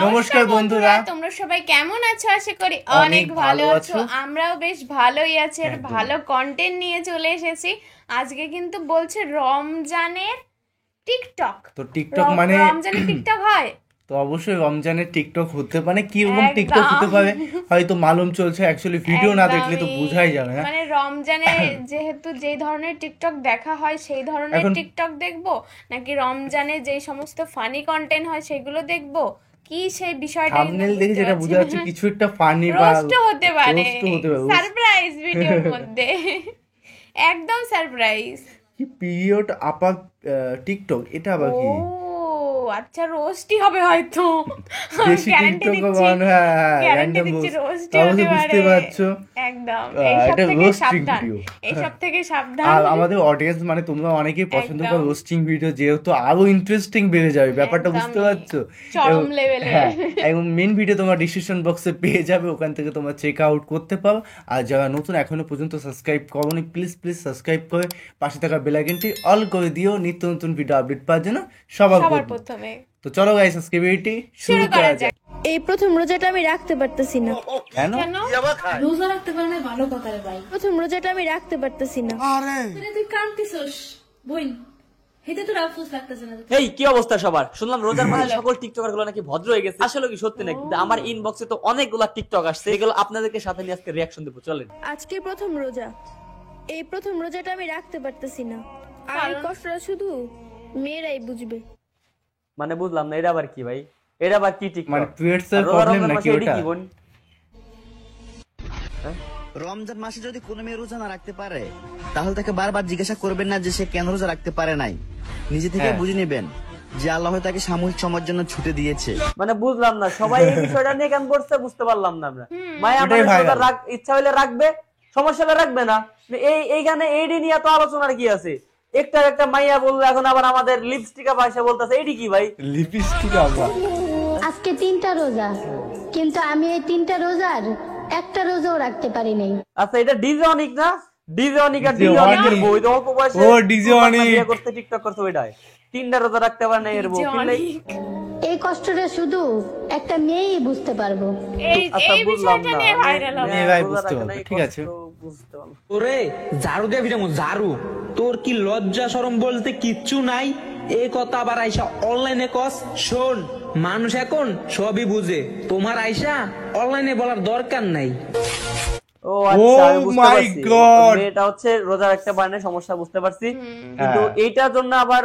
নমস্কার বন্ধুরা, তোমরা সবাই কেমন আছো? আশা করি অনেক ভালো আছো। আমরাও বেশ ভালোই আছি আর ভালো কন্টেন্ট নিয়ে চলে এসেছি। আজকে কিন্তু বলছে রমজানের টিকটক। তো টিকটক মানে রমজানের টিকটক হয় তো অবশ্যই রমজানের টিকটক হতে পারে। কি রকম টিকটক হতে পারে হয়তো মালুম চলছে, অ্যাকচুয়ালি ভিডিও না দেখলে তো বোঝাই যাবে না। মানে রমজানে যেহেতু যেই ধরনের টিকটক দেখা হয় সেই ধরনের টিকটক দেখবো, নাকি রমজানে যেই সমস্ত ফানি কন্টেন্ট হয় সেগুলো দেখবো, কি সেই বিষয়টা থাম্বনেল দেখে যেটা বোঝা যাচ্ছে কিছু একটা ফানি বা রোস্ট হতে পারে, রোস্ট হতে পারে, সারপ্রাইজ ভিডিওর মধ্যে একদম সারপ্রাইজ। কি পিরিয়ড আপার টিকটক, এটা আবার কি? ও আচ্ছা, রোস্টই হবে হয়তো। বেশি টিকটক বানানো, হ্যাঁ র্যান্ডম রোস্ট, তাহলে বুঝতে পারছো একদম এটা রোস্টিং ভিডিও। এইসব থেকে সাবধান। আর আমাদের অডিয়েন্স মানে তোমরা অনেকেই পছন্দ করো রোস্টিং ভিডিও, যেহেতু আরো ইন্টারেস্টিং বেড়ে যাবে ব্যাপারটা, বুঝতে পারছো? চরম লেভেলে। হ্যাঁ, এবং মেন ভিডিও তোমার ডিসক্রিপশন বক্সে পেয়ে যাবে, ওখান থেকে তোমরা চেক আউট করতে পারো। আর যারা নতুন এখনো পর্যন্ত সাবস্ক্রাইব করোনি, প্লিজ সাবস্ক্রাইব করে পাশে থাকা বেল আইকনটি অল করে দিও, নিত্য নতুন ভিডিও আপডেট পাওয়ার জন্য সবার প্রথমে। তো চলো গাইস, আজকে ভিডিওটি শুরু করা যাক। এই প্রথম রোজাটা আমি রাখতে পারতেছি না। কেন? রোজা রাখতে পারে না, ভালো কথা রে ভাই। প্রথম রোজাটা আমি রাখতে পারতেছি না। তুই কাঁদতেছস বইন, হেতে তো আফসোস লাগতেছে না? এই কি অবস্থা সবার? শুনলাম রোজার মাঝে সকল টিকটকার গুলো নাকি ভদ্র হয়ে গেছে। আসলে কি সত্যি নাকি? আমার ইনবক্সে তো অনেকগুলা টিকটক আসছে, এগুলো আপনাদেরকে সাথে নিয়ে আজকে রিয়াকশন দেবো, চলেন। আজকে প্রথম রোজা, এই প্রথম রোজাটা আমি রাখতে পারতেছি না। আর এই কষ্টটা শুধু মেয়েরাই বুঝবে। মানে বুঝলাম না, এটা আবার কি ভাই? এটা আবার কি টিকটক? মানে পিরিয়ডস এর প্রবলেম নাকি ওটা? রমজান মাসে যদি কোনো মেয়ে রোজা না রাখতে পারে, তাহলে তাকে বারবার জিজ্ঞাসা করবেন না যে সে কেন রোজা রাখতে পারে নাই। নিজে থেকে বুঝে নেবেন যে আল্লাহ তাকে সামূহিক সময়ের জন্য ছুটে দিয়েছে। মানে বুঝলাম না, সবাই এই বিষয়টা নিয়ে কেন বলছে বুঝতে পারলাম না আমরা। মায়া ইচ্ছা হলে রাখবে, সমস্যা হলে রাখবে না। এইখানে এইডি নিয়ে তো আলোচনার কি আছে? একটা মাইয়া বললো, এখন আবার আমাদের লিপস্টিক পয়সা বলতেছে, এইডি কি ভাই? লিপস্টিক আবার আজকে 3টা রোজা, কিন্তু আমি এই 3টা রোজার একটা রোজাও রাখতে পারি নাই। আচ্ছা, এটা ডিজে অনিক না? ডিজে অনিক আর ডিজে অনিকের বই তো অল্প বয়সে ও ডিজে অনিক বিয়ে করতে টিকটক করতে, ওইটাই 3টা রোজা রাখতে পারে না এর বউ। এই কষ্টটা শুধু একটা মেয়েই বুঝতে পারবো। আচ্ছা, বুঝলাম না, মেয়েরাই বুঝতে পারবে, ঠিক আছে। ওরে ঝাড়ু দিয়ে ভিড়ামু ঝাড়ু, তোর কি লজ্জা শরম বলতে কিচ্ছু নাই? এই কথা আবার আইসা অনলাইনে কস? শোন, মানুষ এখন সবই বুঝে, তোমার আইসা অনলাইনে বলার দরকার নাই। ও আচ্ছা, আমি বুঝতে পারছি, এটা হচ্ছে রোজা রাখতে পারে না, সমস্যা বুঝতে পারছি। কিন্তু এইটার জন্য আবার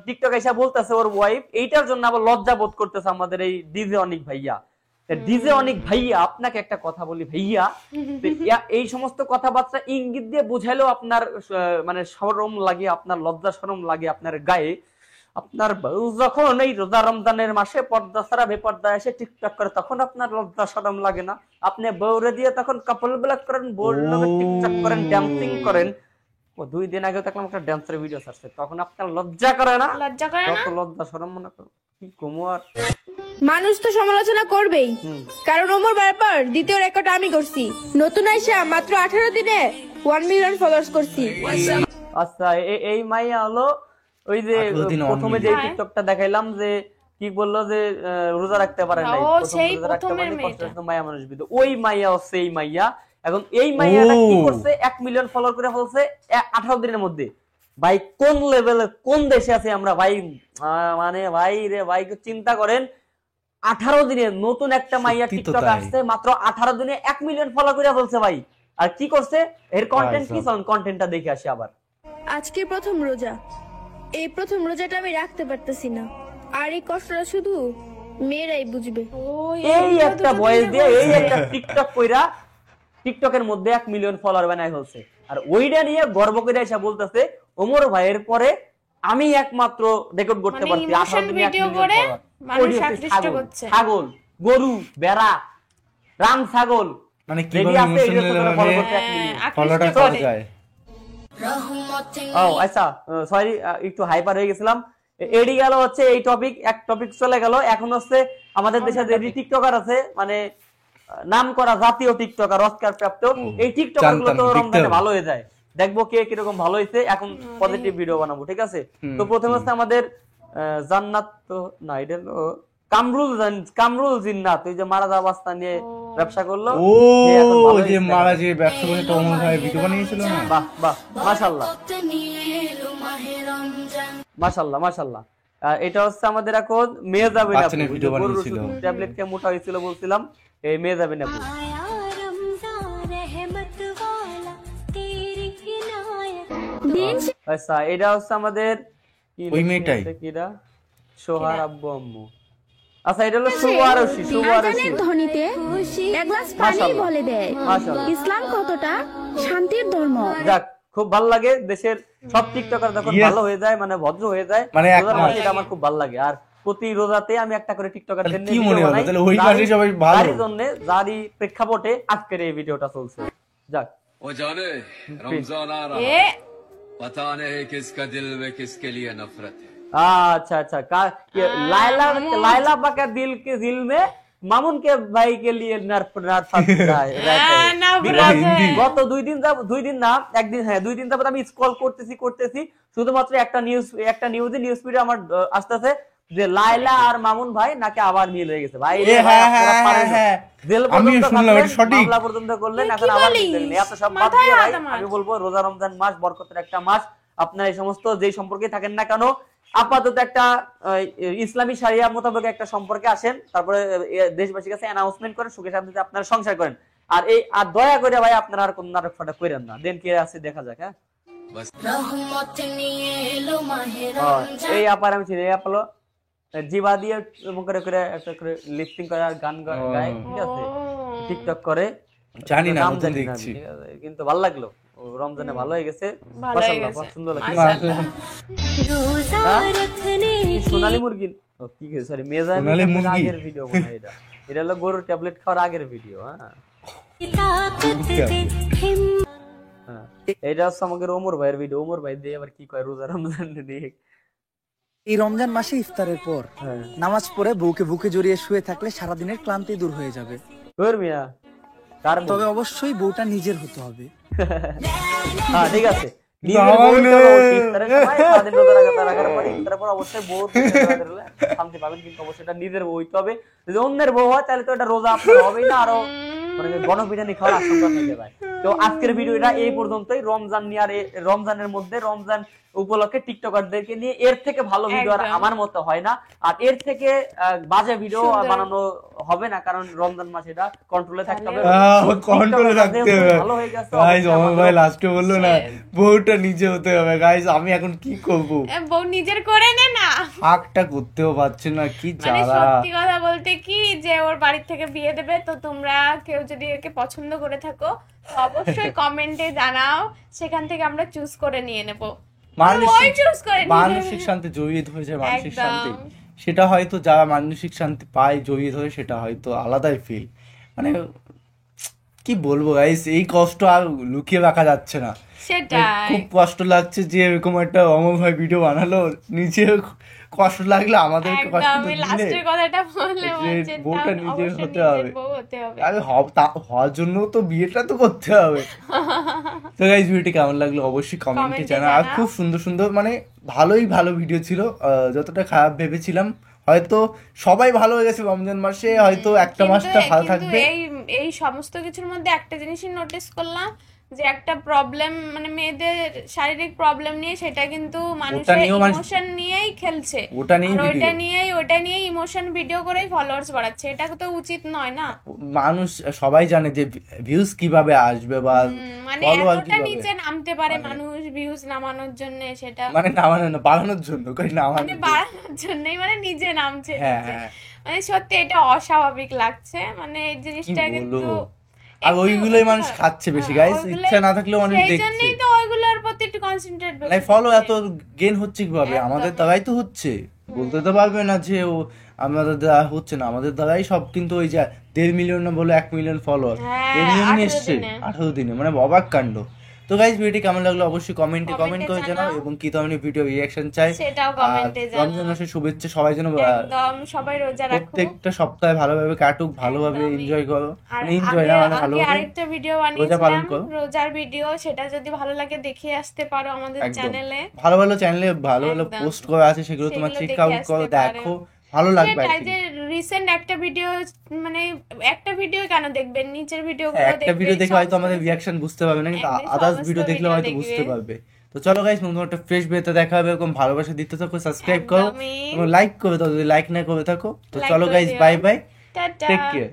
টিকটক এসে বলতেছে ওর ওয়াইফ, এইটার জন্য আবার লজ্জা বোধ করতেছে আমাদের এই ডিজে অনিক ভাইয়া। ডিজে অনিক ভাইয়া, আপনাকে একটা কথা বলি ভাইয়া, এই সমস্ত কথাবার্তা ইঙ্গিত দিয়ে বুঝাইলেও আপনার মানে শরম লাগে, আপনার লজ্জা শরম লাগে আপনার গায়ে। আপনার বউ যখন এই রোজা রমজানের মাসে পর্দা ছাড়া বেপর্দা এসে টিকটক করে, তখন আপনার লজ্জা শরম লাগে না? আপনি বউরে দিয়ে তখন কাপল ব্লগ করেন, বউর লগে টিকটক করেন, ড্যান্সিং করেন। ও 2 দিন আগে দেখলাম একটা ড্যান্সের ভিডিও ছাড়ছে, তখন আপনার লজ্জা করে না? কত লজ্জা শরম মনে করো, কি কমু আর। মানুষ তো সমালোচনা করবেই, কারণ ওমর ব্যাপার দ্বিতীয় রেকর্ড আমি করছি। নতুন আইসা মাত্র 18 দিনে 1 মিলিয়ন ফলোয়ার্স করছি। আচ্ছা, এই মাইয়া হলো ওই যে প্রথমে যে টিকটকটা দেখাইলাম, যে কি বললো যে রোজা রাখতে পারে নাই, মায়া মানুষ বিদ, ওই মাইয়া হচ্ছে এই মাইয়া। এখন এই মাইয়াটা কি করছে, 1 মিলিয়ন ফলোয়ার করে ফেলছে 18 দিনের মধ্যে। ভাই কোন লেভেলে, কোন দেশে আছে আমরা ভাই? মানে ভাই রে ভাই, চিন্তা করেন, 18 দিনে নতুন একটা মাইয়া টিকটক আসছে, মাত্র 18 দিনে 1 মিলিয়ন ফলো করে ফেলছে ভাই। আর কি করছে, এর কন্টেন্ট কি? কন্টেন্টটা দেখে আসি আবার। আজকে প্রথম রোজা, এই প্রথম রোজাটা আমি রাখতে পারতেছি না। আর এই কষ্টটা শুধু মেয়েরাই বুঝবে। এই একটা বয়স দিয়ে এই একটা টিকটক কইরা টিকটকের মধ্যে 1 মিলিয়ন ফলোয়ার বানাই হচ্ছে, আর ওইটা নিয়ে গর্ব করে এসে বলতেছে ওমর ভাইয়ের পরে আমি একমাত্র রেকর্ড করতে পারছি 18 দিনে 1 মিলিয়ন ফলোয়ার। ছাগল, গরু, বেড়া, রাম ছাগল, মানে কিভাবে ইমোশনাল ফলোটা করা যায়। ও আচ্ছা, সরি একটু হাইপার হয়ে গেছিলাম। এডি গেল হচ্ছে এই টপিক, এক টপিক চলে গেল। এখন হচ্ছে আমাদের দেশে যে টিকটকার আছে, মানে নাম করা জাতীয় টিকটকার, অস্কার প্রাপ্ত, এই টিকটকার গুলো তো রমজানে ভালো হয়ে যায়। দেখবো কে কিরকম ভালো হয়েছে, এখন পজিটিভ ভিডিও বানাবো, ঠিক আছে? তো প্রথমে হচ্ছে আমাদের জান্নাত, তো না এটা কামরুল জিন্নাত ওই যে মারা যাওয়া অবস্থা নিয়ে ব্যবসা করলো। ও সে এখন ভালো যে হয়েছে। মারা যে ব্যবসা করে তো অমর ভাই ভিডিও বানিয়েছিল না? বাহ বাহ, মাশাআল্লাহ মাশাআল্লাহ মাশাআল্লাহ। এটা হচ্ছে আমাদের এখন মেজাবিন বাচ্চা আপু, নিয়ে ভিডিও গরুর বানিয়েছিল। ওষুধ ট্যাবলেট খেয়ে মোটা হয়েছিল বলছিলাম, এই মেজাবিন আপু। আচ্ছা এটা হচ্ছে আমাদের কি ওই লিখে মেয়েটাই? আছে কিরা? সোহার আব্বু আম্মু। আচ্ছা এটা হলো শুভ আরশি, শুভ আরশি। আজানের ধ্বনিতে এক গ্লাস পানি মাশাআল্লাহ। বলে দেয় মাশাআল্লাহ। ইসলাম কতটা শান্তির ধর্ম। যাক খুব ভালো লাগে, দেশের সব টিকটকার যখন Yes. ভালো হয়ে যায় মানে ভদ্র হয়ে যায় মানে এক রোজার মাস। মাসে এটা আমার খুব ভালো লাগে। আর প্রতি রোজাতে আমি একটা করে টিকটকারদের তাহলে নিয়ে কি মনে ভিডিও হলো? বানাই, তাহলে ওই মাসে সবাই ভালো। যারই জন্য যারই প্রেক্ষাপটে আজকের এই ভিডিওটা চলছে। যাক वो जाने रमजान आ रहा এ पता नहीं किसका दिल में किसके लिए नफरत है। अच्छा अच्छा लाइला लाइला का दिल के दिल में मामून के भाई के लिए গত দুই দিন না একদিন, হ্যাঁ 2 দিন যাবত আমি স্ক্রল করতেছি শুধুমাত্র একটা নিউজ ফিডে আমার আসতেছে যে লাইলা আর মামুন ভাই নাকি আবার মিল হয়ে গেছে। ভাই রে ভাই, হ্যাঁ, আপনারা হ্যাঁ, পারেন না। হ্যাঁ। জেল আমিও পর্যন্ত শুনলাম, থাকলেন, এটা সঠিক। মামলা পর্যন্ত করলেন, কি এখন আবার বলিস? মিল হলেন। এত সব বাদ মাথায় দিয়ে ভাই হাত আমার। আমি বলবো রোজা রমজান মাস বরকতের একটা মাস। আপনারা এই সমস্ত যেই সম্পর্কে থাকেন না কেন আপাতত একটা ইসলামী শরিয়া মোতাবেক একটা সম্পর্কে আসেন, তারপরে দেশবাসীর কাছে অ্যানাউন্সমেন্ট করেন, সুখে শান্তিতে আপনারা সংসার করেন। আর দয়া করে ভাই আপনারা আর কোন নাটক ফাটক করেন না। দেন কে আছে দেখা যাক। হ্যাঁ এই আপার আমি চিনি, এই আপলো জিবা দিয়ে এমন করে করে একটা করে লিপসিং করে আর গান গায়, ঠিক আছে, টিকটক করে। জানি না, নাম নতুন জানি না আমি, দেখছি। ঠিক আছে, কিন্তু ভালো লাগলো। ও রমজানে ভালো হয়ে গেছে, ভালো হয়ে মাশাআল্লাহ, গেছে। খুব সুন্দর লাগছে। মাশাআল্লাহ। সোনালী মুরগি, ও কি সরি মেজাবিন সোনালী আপু মুরগি। আগের ভিডিও মনে হয় এটা। এটা হলো গরুর ট্যাবলেট খাওয়ার আগের ভিডিও। হ্যাঁ হ্যাঁ, এটা হচ্ছে আমাদের ওমর ভাইয়ের ভিডিও। ওমর ভাই দিয়ে আবার কি কয় রোজা রমজান নিয়ে। এই রমজান মাসে ইফতারের পর হ্যাঁ নামাজ পড়ে বউকে বুকে জড়িয়ে শুয়ে থাকলে সারাদিনের ক্লান্তি দূর হয়ে যাবে। ওর মিয়া কার বউ? তবে অবশ্যই বউটা নিজের হতে হবে। হ্যাঁ ঠিক আছে, কিন্তু নিজের আমার বউ হতে নেই। হবে অবশ্যই। ইফতারের সময় সারাদিন রোজা রাখার পরে ইফতারের পর অবশ্যই বউ হলে শান্তি পাবেন, কিন্তু অবশ্যই এটা নিজের বউ হইতে হবে। যদি অন্যের বউ হয় তাহলে তো এটা রোজা আপনার হবেই না, আরো মানে গণপিটানি খাওয়ার আশঙ্কা থেকে যায়। তো আজকের ভিডিওটা এই পর্যন্তই। রমজান নিয়ে আর রমজানের মধ্যে রমজান উপলক্ষে টিকটকারদেরকে নিয়ে এর থেকে ভালো ভিডিও আর একদম। আমার মতো হয় না, আর এর থেকে বাজে ভিডিও সুন্দর। বানানো হবে না, কারণ রমজান মাস এটা কন্ট্রোলে থাকতে হবে। কন্ট্রোলে থাকতে হবে। ভালো হয়ে গেছে, গাইস অবশ্যই অমর ভাই লাস্টে বললো না সে- বউটা নিজে হতে হবে। গাইস আমি এখন কি করব? বউ নিজের করে নে না। হাকটা করতেও পারছে না, কি মানে জ্বালা। সত্যি কথা বলতে কি যে ওর বাড়ির থেকে বিয়ে দেবে, তো তোমরা কেউ যদি একে পছন্দ করে থাকো তো অবশ্যই কমেন্টে জানাও, সেখান থেকে আমরা চুজ করে নিয়ে নেব। ওই চুজ করে নিয়ে মানসিক শান্তি জড়িয়ে ধরে যায়, মানসিক একদম। শান্তি সেটা হয়তো যারা মানসিক শান্তি পায় জড়িয়ে ধরে সেটা হয়তো আলাদাই ফিল। মানে কি বলবো গাইস, এই কষ্ট আর লুকিয়ে রাখা যাচ্ছে না। সেটাই। খুব কষ্ট লাগছে যে এরকম একটা অমর ভাই ভিডিও বানালো, নিজে কষ্ট লাগলে আমাদেরকে কষ্ট একদম তো দিলে। লাস্টের কথাটা বললে যে বলছে বউটা তার নিজের অবশ্যই হতে নিজের হবে। বউ হতে হবে। আরে হওয়ার জন্য তো বিয়েটা তো করতে হবে। তো গাইস ভিডিওটি কেমন লাগলো অবশ্যই কমেন্টে কমেন্টে জানাও। আর জানাও। খুব সুন্দর সুন্দর মানে ভালো ভিডিও ছিল। যতটা খারাপ ভেবেছিলাম হয়তো সবাই ভালো হয়ে গেছে রমজান মাসে, হয়তো একটা মাসটা ভালো থাকবে। এই সমস্ত কিছুর মধ্যে একটা জিনিসই নোটিস করলাম যে একটা প্রবলেম মানে মেয়েদের শারীরিক প্রবলেম নিয়ে, সেটা কিন্তু মানুষের নিয়েও মানুষ- ইমোশন নিয়েই খেলছে। ওটা নিয়েই আর video। ওইটা নিয়েই ইমোশন ভিডিও করেই ফলোয়ার্স বাড়াচ্ছে। এটা তো উচিত নয় না। মানুষ সবাই জানে যে ভিউজ কিভাবে আসবে বা মানে ফলোয়ার এতটা কিভাবে, নিচে নামতে পারে মানুষ ভিউজ নামানোর জন্য, সেটা মানে নামানো না বাড়ানোর জন্য কই মানে নামানোর জন্য। বাড়ানোর জন্যই মানে নিজে নামছে। হ্যাঁ, হ্যাঁ। মানে সত্যি এটা অস্বাভাবিক লাগছে। মানে এই জিনিসটা কি কিন্তু বলবো? আর ওইগুলোই মানুষ খাচ্ছে বেশি গাইস, ওইগুলোই- ইচ্ছা না থাকলেও মানুষ সেই দেখছে। জন্যই তো ওইগুলোর প্রতি একটু কনসেন্ট্রেট বেশি লাইক ফলো করছে। এত গেন হচ্ছে কিভাবে? একদম। আমাদের দ্বারাই তো হচ্ছে, বলতে তো পারবে না যে ও আমাদের দ্বারা হচ্ছে না, আমাদের দ্বারাই সব। কিন্তু ওই যে 1.5 মিলিয়ন না বলে 1 মিলিয়ন ফলোয়ার হ্যাঁ, এই নিয়ে 18 এসছে দিনে। 18 দিনে, মানে অবাক কাণ্ড। তো গাইস ভিডিওটি কেমন লাগলো অবশ্যই কমেন্ট কমেন্টে করে জানাও, জানাও। এবং কি ধরনের ভিডিও রিঅ্যাকশন চাই সেটাও কমেন্টে জানাও। রমজান মাসের শুভেচ্ছা সবাই যেন একদম সবাই রোজা রাখুক। প্রত্যেকটা সপ্তাহে ভালোভাবে কাটুক, ভালোভাবে একদমই। এনজয় করো, আর মানে এনজয় না মানে আগে ভালোভাবে আরেকটা ভিডিও রোজা পালন বানিয়েছিলাম করো। রোজার ভিডিও, সেটা যদি ভালো লাগে দেখে আসতে পারো আমাদের একদম চ্যানেলে। ভালো চ্যানেলে ভালো একদম। পোস্ট করা আছে, সেগুলো তোমার সেগুলো চেক দেখে আউট আসতে করো, পারো। দেখো ভালো লাগবে সেটাই যে রিসেন্ট একটা ভিডিও, মানে একটা ভিডিও কেন দেখবেন, নিচের ভিডিও একটা ভিডিও দেখে হয়তো আমাদের রিয়াকশন বুঝতে পারবে না, কিন্তু আদার্স ভিডিও দেখলে হয়তো বুঝতে পারবে। তো চলো গাইস, নতুন একটা ফ্রেশ ভিডিওতে দেখা হবে। এরকম ভালোবাসা দিতে থাকো, সাবস্ক্রাইব করো এবং লাইক করে দাও যদি লাইক না করে থাকো। তো চলো guys, bye bye, tata. Take care.